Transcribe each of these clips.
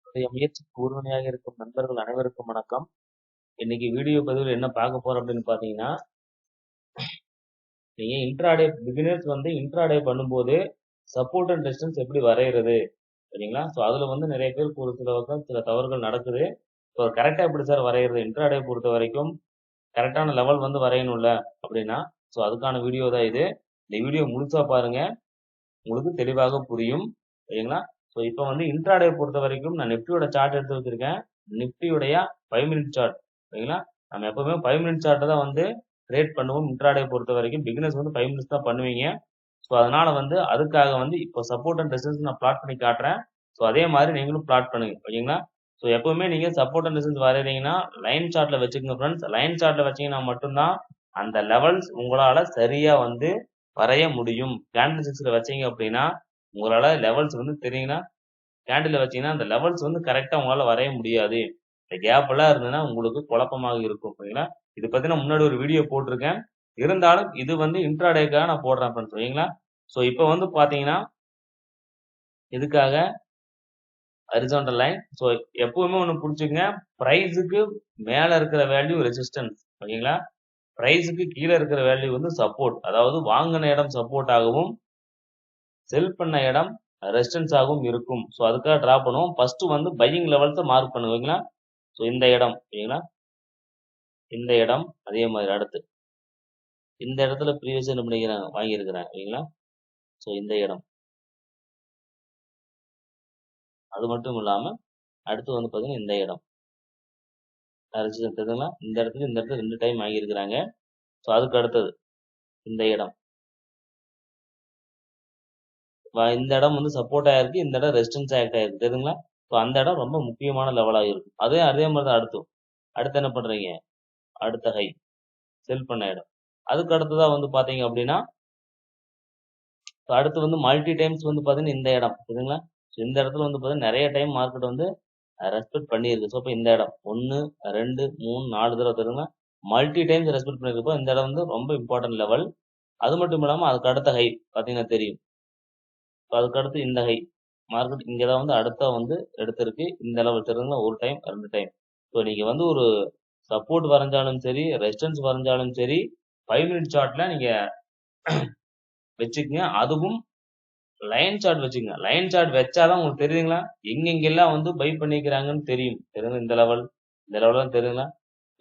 என்னுடைய முயற்சிக்கு உறுதுணையாக இருக்கும் நண்பர்கள் அனைவருக்கும் வணக்கம். இன்னைக்கு வீடியோ பதிவில் என்ன பார்க்க போறோம் அப்படின்னு பார்த்தீங்கன்னா, நீங்க இன்ட்ராடே பிகினர்ஸ் வந்து இன்ட்ராடே பண்ணும்போது சப்போர்ட் அண்ட் ரெசிஸ்டன்ஸ் எப்படி வரைகிறது சரிங்களா? ஸோ அதுல வந்து நிறைய பேருக்கு ஒரு சில பக்கம் சில தவறுகள் நடக்குது. ஸோ கரெக்டா எப்படி சார் வரைகிறது? இன்ட்ராடே பொறுத்த வரைக்கும் கரெக்டான லெவல் வந்து வரையணும்ல அப்படின்னா, ஸோ அதுக்கான வீடியோ தான் இது. இந்த வீடியோ முழுசா பாருங்க, உங்களுக்கு தெளிவாக புரியும் சரிங்களா? ஸோ இப்போ வந்து இன்ட்ராடே பொறுத்த வரைக்கும் நான் நிஃப்டியோட சார்ட் எடுத்து வச்சிருக்கேன். நிஃப்டியுடைய 5 மினிட் சார்ட் சரிங்களா? நம்ம எப்பவுமே 5 மினிட் சார்ட்டை தான் வந்து ட்ரேட் பண்ணுவோம். இன்ட்ராடே பொறுத்த வரைக்கும் பிகினர்ஸ் வந்து 5 மினிட்ஸ் தான் பண்ணுவீங்க. ஸோ அதனால வந்து அதுக்காக வந்து இப்போ சப்போர்ட் அண்ட் ரெசிஸ்டன்ஸ் நான் பிளாட் பண்ணி காட்டுறேன். ஸோ அதே மாதிரி நீங்களும் பிளாட் பண்ணுங்க ஓகேங்களா? ஸோ எப்பவுமே நீங்க சப்போர்ட் அண்ட் ரெசிஸ்டன்ஸ் வரைகிறீங்கன்னா லைன் சார்ட்ல வச்சுக்கோங்க ஃப்ரெண்ட்ஸ். லைன் சார்ட்ல வச்சீங்கன்னா மட்டும்தான் அந்த லெவல்ஸ் உங்களால சரியா வந்து வரைய முடியும். கேண்டில் ஸ்டிக்ஸ்ல வச்சீங்க அப்படின்னா உங்களால லெவல்ஸ் வந்து தெரியுங்கன்னா கேண்டில் வச்சீங்கன்னா அந்த லெவல்ஸ் வந்து கரெக்டா உங்களால வரைய முடியாது. இந்த கேப் எல்லாம் இருந்ததுன்னா உங்களுக்கு குழப்பமாக இருக்கும் ஓகேங்களா? இது பத்தி நான் முன்னாடி ஒரு வீடியோ போட்டிருக்கேன். இருந்தாலும் இது வந்து இன்ட்ராடேக்காக நான் போடுறேன் ஃப்ரெண்ட்ஸ் ஓகேங்களா? ஸோ இப்போ வந்து பாத்தீங்கன்னா இதுக்காக ஹரிசாண்டல் லைன். ஸோ எப்பவுமே ஒன்று புரிச்சுக்கங்க, பிரைஸுக்கு மேல இருக்கிற வேல்யூ ரெசிஸ்டன்ஸ் ஓகேங்களா? பிரைஸுக்கு கீழே இருக்கிற வேல்யூ வந்து சப்போர்ட். அதாவது வாங்கின இடம் சப்போர்ட் ஆகவும் செல் பண்ண இடம் ரெசிஸ்டன்ஸ் ஆகவும் இருக்கும். ஸோ அதுக்காக டிரா பண்ணுவோம். ஃபர்ஸ்ட் வந்து பையிங் லெவல்ஸை மார்க் பண்ணுவீங்களா? ஸோ இந்த இடம் ஓகேங்களா? இந்த இடம் அதே மாதிரி அடுத்து இந்த இடத்துல ப்ரீவியஸ் என்ன பண்ணிக்கிறாங்க வாங்கியிருக்கிறாங்க ஓகேங்களா? ஸோ இந்த இடம் அது மட்டும் இல்லாம அடுத்து வந்து பாத்தீங்கன்னா இந்த இடம் ரெசிஸ்டன்ஸ் தெரியுதுங்களா? இந்த இடத்துல இந்த இடத்துல 2 டைம் வாங்கியிருக்கிறாங்க. ஸோ அதுக்கு அடுத்தது இந்த இடம் இந்த இடம் வந்து சப்போர்ட் ஆயிருக்கு, இந்த இடம் ரெசிஸ்டன்ஸ் ஆக்ட் ஆயிருக்கு தெரியுதுங்களா? ஸோ அந்த இடம் ரொம்ப முக்கியமான லெவலாக இருக்கும். அதே அதே மாதிரி தான் அடுத்து என்ன பண்றீங்க? அடுத்த ஹை செல் பண்ண இடம். அதுக்கு அடுத்ததா வந்து பாத்தீங்க அப்படின்னா அடுத்து வந்து மல்டி டைம்ஸ் வந்து பாத்தீங்கன்னா இந்த இடம் சரிங்களா? ஸோ இந்த இடத்துல வந்து பாத்தீங்கன்னா நிறைய டைம் மார்க்கெட் வந்து ரெஸ்பெக்ட் பண்ணியிருக்கு. ஸோ இப்போ இந்த இடம் 1 2 3 4 தடவை தெரியுங்களா? மல்டி டைம்ஸ் ரெஸ்பெக்ட் பண்ணிருக்கப்போ இந்த இடம் வந்து ரொம்ப இம்பார்ட்டன்ட் லெவல். அது மட்டும் இல்லாம அதுக்கு அடுத்த ஹை பாத்தீங்கன்னா தெரியும். அதுக்கு அடுத்து இந்த ஹை மார்க்கெட் இங்கதான் வந்து அடுத்த வந்து எடுத்திருக்கு. இந்த லெவல் தெரியுங்களா? ஒரு டைம் 2 டைம். ஸோ நீங்க வந்து ஒரு சப்போர்ட் வரைஞ்சாலும் சரி ரெசிஸ்டன்ஸ் வரைஞ்சாலும் சரி 5 மினிட் சார்ட்ல நீங்க வச்சுக்கங்க. அதுவும் லைன் சார்ட் வச்சுக்கங்க. லைன் சார்ட் வச்சாதான் உங்களுக்கு தெரியுதுங்களா எங்கெங்கெல்லாம் வந்து பை பண்ணிக்கிறாங்கன்னு தெரியும். தெரியுங்க இந்த லெவல்லாம் தெரியுங்களா?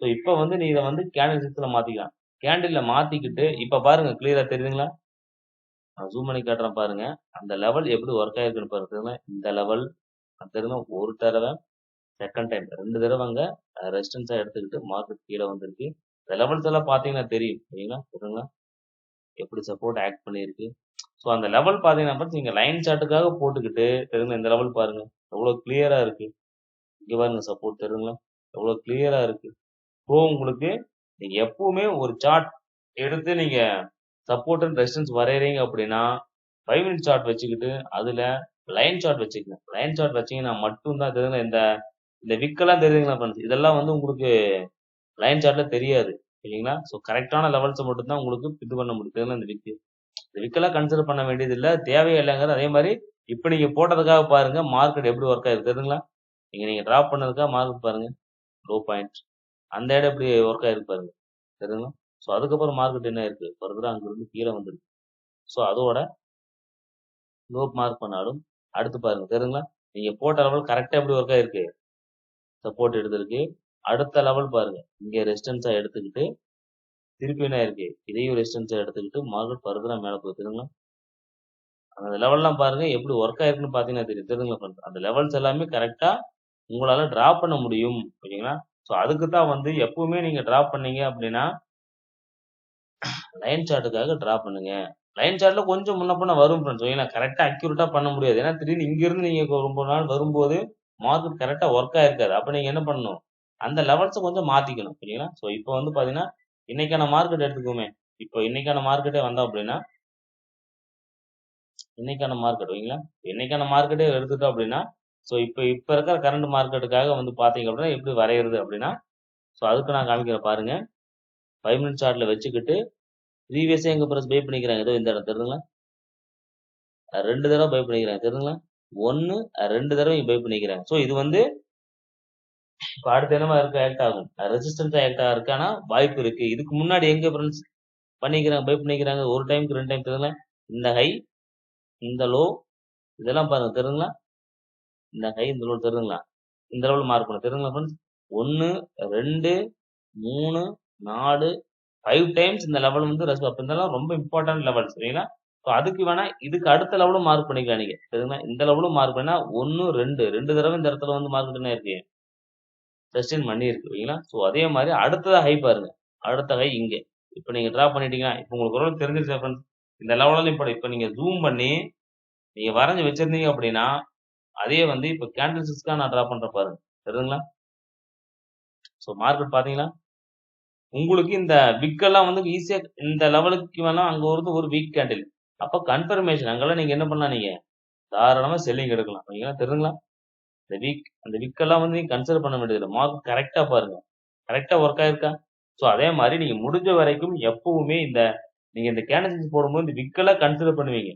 ஸோ இப்போ வந்து நீ இதை வந்து கேண்டில் சிக்ஸ்ல மாத்திக்கலாம். கேண்டில்ல மாத்திக்கிட்டு இப்ப பாருங்க கிளியரா தெரியுதுங்களா? நான் ஜூம் பண்ணி காட்டுறேன் பாருங்க. அந்த லெவல் எப்படி ஒர்க் ஆயிருக்குன்னு பாருங்க. இந்த லெவல் தெரியுங்க ஒரு தடவை செகண்ட் டைம் 2 தடவைங்க ரெசிஸ்டன்ஸா எடுத்துக்கிட்டு மார்க்கெட் கீழே வந்திருக்கு. இந்த லெவல்ஸ் எல்லாம் பாத்தீங்கன்னா தெரியும் சரிங்களா? தெரியுங்களா எப்படி சப்போர்ட் ஆக்ட் பண்ணியிருக்கு. ஸோ அந்த லெவல் பாத்தீங்கன்னா நீங்க லைன் சார்ட்டுக்காக போட்டுக்கிட்டு தெரியுங்க இந்த லெவல் பாருங்க எவ்வளவு கிளியரா இருக்கு. இங்க பாருங்க சப்போர்ட் தெரியுங்களா எவ்வளவு கிளியரா இருக்கு. ஸோ உங்களுக்கு நீங்க எப்பவுமே ஒரு சார்ட் எடுத்து நீங்க சப்போர்ட் அண்ட் ரெசிஸ்டன்ஸ் வரையறீங்க அப்படின்னா 5 மினிட் சார்ட் வச்சுக்கிட்டு அதுல லைன் சார்ட் வச்சுக்கங்க. லைன் சார்ட் வச்சீங்கன்னா மட்டும்தான் தெரியுங்க இந்த இந்த விக்கெல்லாம் தெரியுதுங்களா ஃப்ரெண்ட்ஸ்? இதெல்லாம் வந்து உங்களுக்கு லைன் சார்ட்ல தெரியாது இல்லைங்களா? ஸோ கரெக்டான லெவல்ஸ் மட்டும் தான் உங்களுக்கு இது பண்ண முடியும். இந்த விக்கு இந்த விக்கெல்லாம் கன்சிடர் பண்ண வேண்டியது இல்லை, தேவையே இல்லைங்கிறது. அதே மாதிரி இப்போ நீங்க போட்டதுக்காக பாருங்க மார்க்கெட் எப்படி ஒர்க் ஆயிருக்கு தெரியுங்களா? நீங்க டிராப் பண்ணதுக்காக மார்க்கெட் பாருங்க லோ பாயிண்ட் அந்த இடம் எப்படி ஒர்க் ஆயிருக்கு பாருங்க தெரியுங்களா? ஸோ அதுக்கப்புறம் மார்க்கெட் என்ன இருக்கு ஃபர்தரா அங்கிருந்து கீழே வந்துருக்கு. ஸோ அதோட லோ மார்க் பண்ணாலும் அடுத்து பாருங்க தெரியுங்களா? நீங்க போட்ட லெவல் கரெக்டா எப்படி ஒர்க் ஆயிருக்கு. சப்போர்ட் எடுத்திருக்கு. அடுத்த லெவல் பாருங்க இங்க ரெசிஸ்டன்ஸா எடுத்துக்கிட்டு திருப்பி என்ன இருக்கு இதையும் ரெசிஸ்டன்ஸா எடுத்துக்கிட்டு மார்க்கெட் ஃபர்தரா மேல போய் தெரியுங்களா? அந்த லெவல்லாம் பாருங்க எப்படி ஒர்க் ஆயிருக்குன்னு பாத்தீங்கன்னா தெரியும் தெரியுங்களா friends? அந்த லெவல்ஸ் எல்லாமே கரெக்டா உங்களால டிராப் பண்ண முடியும் ஓகேங்களா? ஸோ அதுக்கு தான் வந்து எப்பவுமே நீங்க டிராப் பண்ணீங்க அப்படின்னா லைன் சார்ட்டுக்காக டிராப் பண்ணுங்க. லைன் சார்ட்ல கொஞ்சம் முன்ன பின்ன வரும் ஃப்ரெண்ட்ஸ் ஓகேங்களா? கரெக்டா அக்யூரேட்டா பண்ண முடியாது. ஏன்னா திடீர்னு இங்க இருந்து நீங்க ரொம்ப நாள் வரும்போது மார்க்கெட் கரெக்டா ஒர்க் ஆயிருக்காது. அப்ப நீங்க என்ன பண்ணணும்? அந்த லெவல்ஸ் கொஞ்சம் மாத்திக்கணும் ஓகேங்களா? ஸோ இப்போ வந்து பாத்தீங்கன்னா இன்னைக்கான மார்க்கெட் எடுத்துக்கோமே. இப்போ இன்னைக்கான மார்க்கெட்டே வந்தோம் அப்படின்னா இன்னைக்கான மார்க்கெட் ஓகேங்களா? இன்னைக்கான மார்க்கெட்டே எடுத்துட்டோம் அப்படின்னா ஸோ இப்போ இப்ப இருக்கிற கரண்ட் மார்க்கெட்டுக்காக வந்து பாத்தீங்க அப்படின்னா எப்படி வரைகிறது அப்படின்னா ஸோ அதுக்கு நான் காமிக்கிறேன் பாருங்க. 5 மினிட் சார்ட்ல வச்சுக்கிட்டு ப்ரீவியஸா எங்க ப்ரைஸ் பை பண்ணிக்கிறாங்க ஏதோ இந்த இடம் தெரியுதுங்களா? 2 தடவை பை பண்ணிக்கிறாங்க தெரியுதுங்களா? 1 2 தடவை பை பண்ணிக்கிறாங்க. ஸோ இது வந்து இப்ப அடுத்து என்னவா இருக்கு ஆக்ட் ஆகும். ரெசிஸ்டன்ஸா ஆக்ட் ஆகிறதுக்கான வாய்ப்பு இருக்கு. இதுக்கு முன்னாடி எங்க ஃப்ரெண்ட்ஸ் பண்ணிக்கிறாங்க, பை பண்ணிக்கிறாங்க. ஒரு டைம்க்கு 2 டைம் தெரியுங்களா? இந்த ஹை, இந்த லோ இதெல்லாம் பாருங்க தெரியுங்களா? இந்த ஹை, இந்த லோ தெரியுங்களா? இந்த லெவல் மார்க் பண்ண தெரியுங்களா ஃப்ரெண்ட்ஸ்? 1 2 3 4 5 டைம்ஸ் இந்த லெவல் வந்து அப்ப இதெல்லாம் ரொம்ப இம்பார்ட்டன்ட் லெவல் சரிங்களா? ஸோ அதுக்கு வேணா இதுக்கு அடுத்த லெவலும் மார்க் பண்ணிக்கலாம் நீங்க சரிங்களா? இந்த லெவலும் மார்க் பண்ணா 1 2 தடவை இந்த இடத்துல வந்து மார்க் பண்ண இருக்கு சஸ்டெயின் பண்ணி இருக்கு ஓகேங்களா? ஸோ அதே மாதிரி அடுத்ததா ஹை பாருங்க. அடுத்த ஹை இங்க. இப்போ நீங்க டிரா பண்ணிட்டீங்கன்னா இப்போ உங்களுக்கு ஒரு தெரிஞ்சிருச்சு ஃப்ரெண்ட்ஸ். இந்த லெவலில் இப்போ நீங்க ஜூம் பண்ணி நீங்க வரைஞ்சு வச்சிருந்தீங்க அப்படின்னா அதே வந்து இப்போ கேண்டில் ஸ்டிக்ஸ்க்காக நான் டிரா பண்ற பாருங்க தெரியுதுங்களா? ஸோ மார்க்கெட் பாத்தீங்களா? உங்களுக்கு இந்த விக்கெல்லாம் வந்து ஈஸியா இந்த லெவலுக்கு வேணா அங்க ஒரு வீக் கேண்டில். அப்ப கன்ஃபர்மேஷன் அங்கெல்லாம் நீங்க என்ன பண்ணலாம் நீங்க தாராளமா செல்லிங் எடுக்கலாம் ஓகேங்களா? தெரியுங்களா? அந்த விக்கெல்லாம் வந்து நீங்க கன்சிடர் பண்ண வேண்டியது மார்க் கரெக்டா பாருங்க. கரெக்டா ஒர்க் ஆயிருக்கா? ஸோ அதே மாதிரி நீங்க முடிஞ்ச வரைக்கும் எப்பவுமே நீங்க இந்த கேண்டில்ஸ் போடும்போது இந்த விக்கெல்லாம் கன்சிடர் பண்ணுவீங்க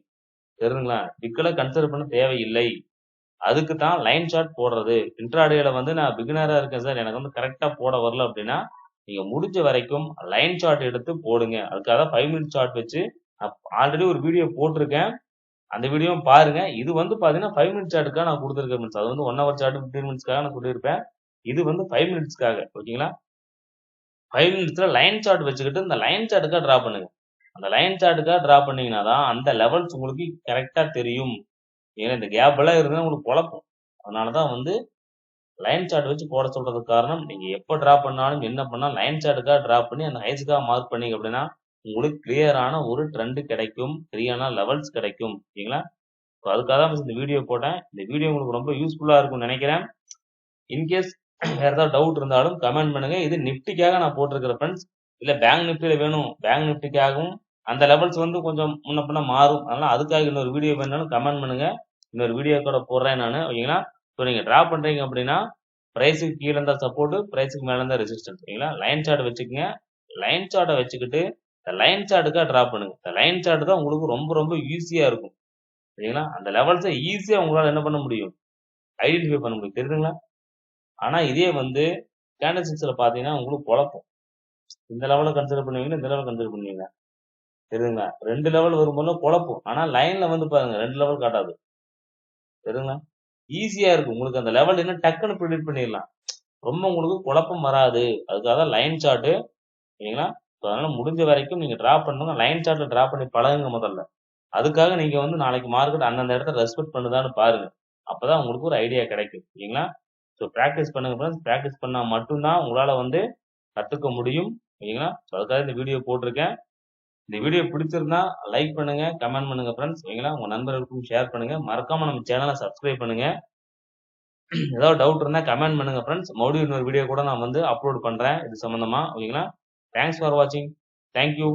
தெரியுங்களா? விக்கெல்லாம் கன்சிடர் பண்ண தேவையில்லை. அதுக்கு தான் லைன் சார்ட் போடுறது. இன்ட்ராடேல வந்து நான் பிகினரா இருக்கேன் சார் எனக்கு வந்து கரெக்டா போட வரல அப்படின்னா நீங்க முடிஞ்ச வரைக்கும் லைன் சார்ட் எடுத்து போடுங்க. அதுக்காக 5 மினிட் சார்ட் வச்சு நான் ஆல்ரெடி ஒரு வீடியோ போட்டிருக்கேன். அந்த வீடியோவும் பாருங்க. இது வந்து பாத்தீங்கன்னா 5 மினிட் சார்ட்டுக்காக நான் கொடுத்துருக்கேன் ஃப்ரெண்ட்ஸ். அது வந்து 1 ஹவர் சார்ட் 15 மினிட்ஸ்க்காக நான் சொல்லியிருப்பேன். இது வந்து 5 மினிட்ஸ்க்காக ஓகேங்களா? 5 மினிட்ஸ்ல லைன் சார்ட் வச்சுக்கிட்டு இந்த லைன் சார்ட்டுக்காக டிரா பண்ணுங்க. அந்த லைன் சார்ட்டுக்காக டிரா பண்ணீங்கன்னா தான் அந்த லெவல்ஸ் உங்களுக்கு கரெக்டா தெரியும். ஏன்னா இந்த கேப் எல்லாம் இருந்தா உங்களுக்கு குழப்பம். அதனாலதான் வந்து லைன் சார்ட் வச்சு போட சொல்றதுக்கு காரணம் நீங்க எப்ப டிரா பண்ணாலும் என்ன பண்ணாலும் லைன் சார்ட்டுக்காக டிரா பண்ணி அந்த ஹைஸ்க்காக மார்க் பண்ணீங்க அப்படின்னா உங்களுக்கு கிளியரான ஒரு ட்ரெண்ட் கிடைக்கும். கிளியரான லெவல்ஸ் கிடைக்கும் ஓகேங்களா? ஸோ அதுக்காக தான் இந்த வீடியோ போட்டேன். இந்த வீடியோ உங்களுக்கு ரொம்ப யூஸ்ஃபுல்லா இருக்கும்னு நினைக்கிறேன். இன்கேஸ் வேற ஏதாவது டவுட் இருந்தாலும் கமெண்ட் பண்ணுங்க. இது நிப்டிக்காக நான் போட்டிருக்கிற ஃப்ரெண்ட்ஸ். இல்ல பேங்க் நிப்டியில வேணும் பேங்க் நிப்டிக்காகவும் அந்த லெவல்ஸ் வந்து கொஞ்சம் முன்ன பின்ன மாறும். அதனால அதுக்காக இன்னொரு வீடியோ வேணாலும் கமெண்ட் பண்ணுங்க. இன்னொரு வீடியோ கூட போடுறேன் நான் ஓகேங்களா? ஸோ நீங்க டிரா பண்றீங்க அப்படின்னா பிரைஸுக்கு கீழே இருந்தா சப்போர்ட், பிரைஸுக்கு மேல இருந்தா ரெசிஸ்டன்ஸ் ஓகேங்களா? லைன் சார்ட் வச்சுக்கோங்க. லைன் சார்ட்டை வச்சுக்கிட்டு இந்த லைன் சார்ட்டுக்காக டிரா பண்ணுங்க. இந்த லைன் சார்ட் தான் உங்களுக்கு ரொம்ப ரொம்ப ஈஸியா இருக்கும் சரிங்களா? அந்த லெவல்ஸை ஈஸியா உங்களால என்ன பண்ண முடியும் ஐடென்டிஃபை பண்ண முடியும் தெரியுதுங்களா? ஆனா இதே வந்து கேண்டில் ஸ்டிக்ஸ்ல பாத்தீங்கன்னா உங்களுக்கு குழப்பம். இந்த லெவலை கன்சிடர் பண்ணுவீங்க இந்த லெவல் கன்சிடர் பண்ணுவீங்க தெரியுதுங்களா? 2 லெவல் வரும்போது குழப்பம். ஆனா லைன்ல வந்து பாருங்க 2 லெவல் காட்டாது தெரியுதுங்களா? ஈஸியா இருக்கும் உங்களுக்கு அந்த லெவல் என்ன டக்குன்னு ப்ரிடிக்ட் பண்ணிடலாம். ரொம்ப உங்களுக்கு குழப்பம் வராது. அதுக்காக லைன் சார்ட் சரிங்களா? அதனால முடிஞ்ச வரைக்கும் நீங்க டிரா பண்ணுங்க. லைன் சார்ட்ல டிரா பண்ணி பழகுங்க முதல்ல. அதுக்காக நீங்க வந்து நாளைக்கு மார்க்கெட் அந்தந்த இடத்த ரெஸ்பெக்ட் பண்ணுதான்னு பாருங்க. அப்பதான் உங்களுக்கு ஒரு ஐடியா கிடைக்கும் சரிங்களா? ஸோ பிராக்டிஸ் பண்ணுங்க ஃப்ரெண்ட்ஸ். பிராக்டிஸ் பண்ணா மட்டும்தான் உங்களால வந்து கத்துக்க முடியும் ஓகேங்களா? ஸோ அதுக்காக இந்த வீடியோ போட்டிருக்கேன். இந்த வீடியோ பிடிச்சிருந்தா லைக் பண்ணுங்க, கமெண்ட் பண்ணுங்க ஃப்ரெண்ட்ஸ் ஓகேங்களா? உங்க நண்பர்களுக்கும் ஷேர் பண்ணுங்க. மறக்காம நம்ம சேனலை சப்ஸ்கிரைப் பண்ணுங்க. ஏதாவது டவுட் இருந்தா கமெண்ட் பண்ணுங்க ஃப்ரெண்ட்ஸ். மறுபடியும் இன்னொரு வீடியோ கூட நான் வந்து அப்லோட் பண்றேன் இது சம்பந்தமா ஓகேங்களா? தேங்க்ஸ் ஃபார் வாட்சிங். தேங்க்யூ.